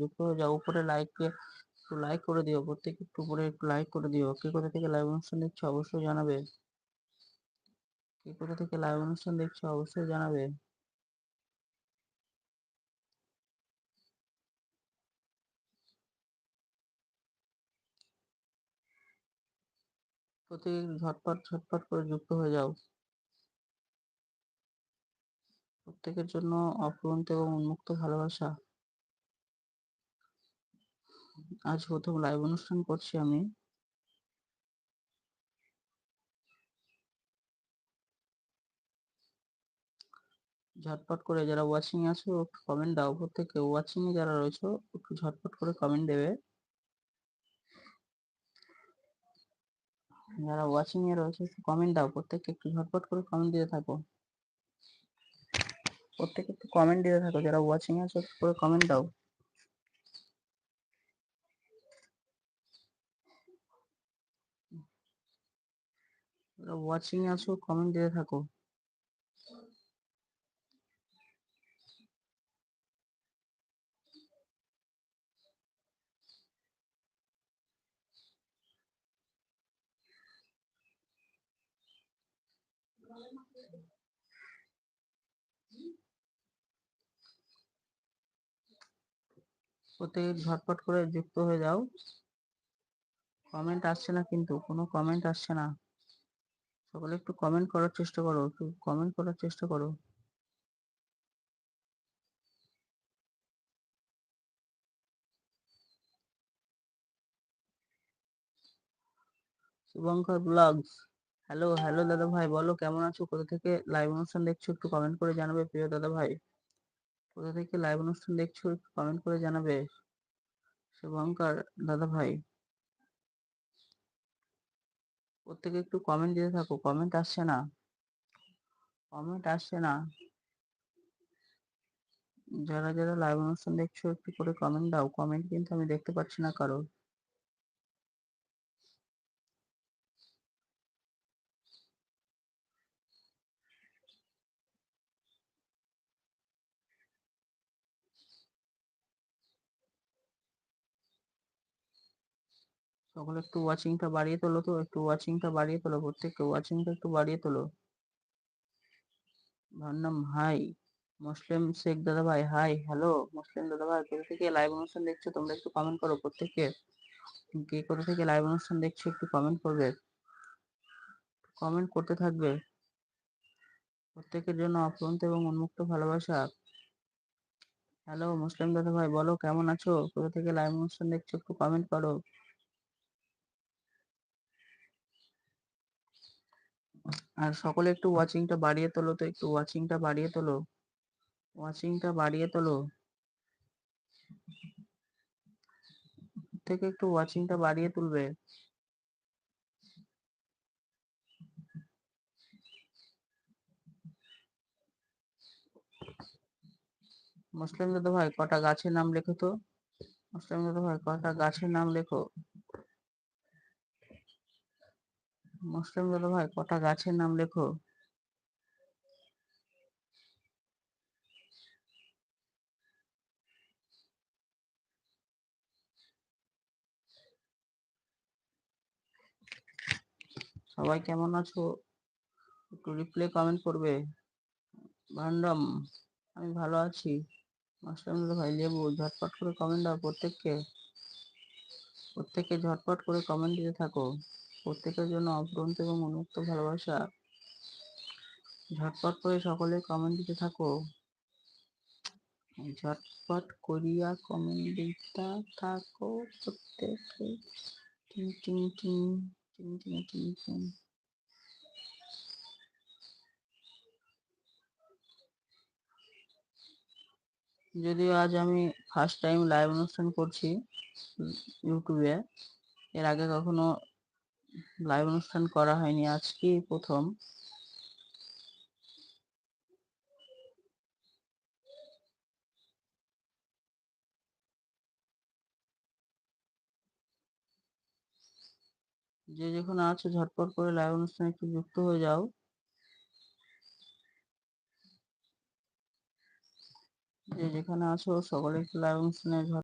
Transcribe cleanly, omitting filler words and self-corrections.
যুক্ত হয়ে যাও। উপরে লাইকে একটু লাইক করে দিও, প্রত্যেকে একটু উপরে একটু লাইক করে দিও। কে কোথা থেকে লাইভ অনুষ্ঠান দেখছো অবশ্যই জানাবে। কে কোথা থেকে লাইভ অনুষ্ঠান দেখছো অবশ্যই জানাবে। প্রত্যেকে ঝটপট ঝটপট করে যুক্ত হয়ে যাও। প্রত্যেকের জন্য অফুরন্ত এবং উন্মুক্ত ভালোবাসা। আজ প্রথম লাইভ অনুষ্ঠান করছি আমি। ঝটপট করে যারা ওয়াচিং আছো একটু কমেন্ট দাও। প্রত্যেকে ওয়াচিং এ যারা রয়েছো একটু ঝটপট করে কমেন্ট দেবে। যারা ওয়াচিং এ রয়েছে একটু কমেন্ট দাও। প্রত্যেকে একটু ঝটপট করে কমেন্ট দিতে থাকো। প্রত্যেকে একটু কমেন্ট দিতে থাকো। যারা ওয়াচিং আছো একটু করে কমেন্ট দাও। যারা ওয়াচিং এ আছো কমেন্ট দিতে থাকো। প্রত্যেকে ঝটপট করে যুক্ত হয়ে যাও। কমেন্ট আসছে না, কিন্তু কোনো কমেন্ট আসছে না। সকলে একটু কমেন্ট করার চেষ্টা করো, একটু কমেন্ট করার চেষ্টা করো। শুভঙ্কর ব্লগস, হ্যালো হ্যালো দাদা ভাই, বলো কেমন আছো, কোথা থেকে লাইভ অনুষ্ঠান দেখছো একটু কমেন্ট করে জানাবে। প্রিয় দাদা ভাই, কোথা থেকে লাইভ অনুষ্ঠান দেখছো একটু কমেন্ট করে জানাবে। শুভঙ্কর দাদা ভাই, প্রত্যেকে একটু কমেন্ট দিতে থাকো। কমেন্ট আসছে না, কমেন্ট আসছে না। যারা যারা লাইভ অনুষ্ঠান দেখছো একটু করে কমেন্ট দাও। কমেন্ট কিন্তু আমি দেখতে পাচ্ছি না কারো। সকলে একটু ওয়াচিংটা বাড়িয়ে তোলো তো, একটু ওয়াচিংটা বাড়িয়ে তোলো। প্রত্যেককে ওয়াচিংটা একটু বাড়িয়ে তোলো। ভান্নাম হাই। মুসলিম শেখ দাদা ভাই হাই, হ্যালো মুসলিম দাদা ভাই, কোথা থেকে লাইভ অনুষ্ঠান দেখছো তোমরা একটু কমেন্ট করো। প্রত্যেককে কে কোথা থেকে লাইভ অনুষ্ঠান দেখছো একটু কমেন্ট করবে, কমেন্ট করতে থাকবে। প্রত্যেকের জন্য অফুরন্ত এবং উন্মুক্ত ভালোবাসা। হ্যালো মুসলিম দাদা ভাই, বলো কেমন আছো, কোথা থেকে লাইভ অনুষ্ঠান দেখছো একটু কমেন্ট করো। আর সকলে একটু ওয়াচিংটা বাড়িয়ে তোলো তো, একটু ওয়াচিংটা বাড়িয়ে তোলো। ওয়াচিংটা বাড়িয়ে তোলো। থেকে একটু ওয়াচিংটা বাড়িয়ে তুলবে। মুসলিম দাদা ভাই কটা গাছের নাম লেখো তো। মুসলিম দাদা ভাই কটা গাছের নাম লেখো। মুসলিম দাদা ভাই কটা গাছের নাম লেখো। সবাই কেমন আছো একটু রিপ্লে কমেন্ট করবে। ভান্ডাম, আমি ভালো আছি। মুসলিম দাদা ভাই লেবু, ঝটপট করে কমেন্ট দাও। প্রত্যেককে প্রত্যেককে ঝটপট করে কমেন্ট দিতে থাকো। প্রত্যেকের জন্য অফুরন্ত এবং উন্মুক্ত ভালোবাসা। ঝটপট করে সকলে কমেন্ট দিতে থাকো। ঝটপট করিয়া কমেন্ট দিতে থাকো প্রত্যেকে। টিং টিং টিং টিং টিং টিং টিং। যদিও আজ আমি ফার্স্ট টাইম লাইভ অনুষ্ঠান করছি ইউটিউবে। এর আগে কখনো লাইভ অনুষ্ঠান করা হয়নি, আজকেই প্রথম। যে যেখানে আছো ঝটপট করে লাইভ অনুষ্ঠানে একটু যুক্ত হয়ে যাও। যে যেখানে আছো সকলে একটু লাইভ অনুষ্ঠানে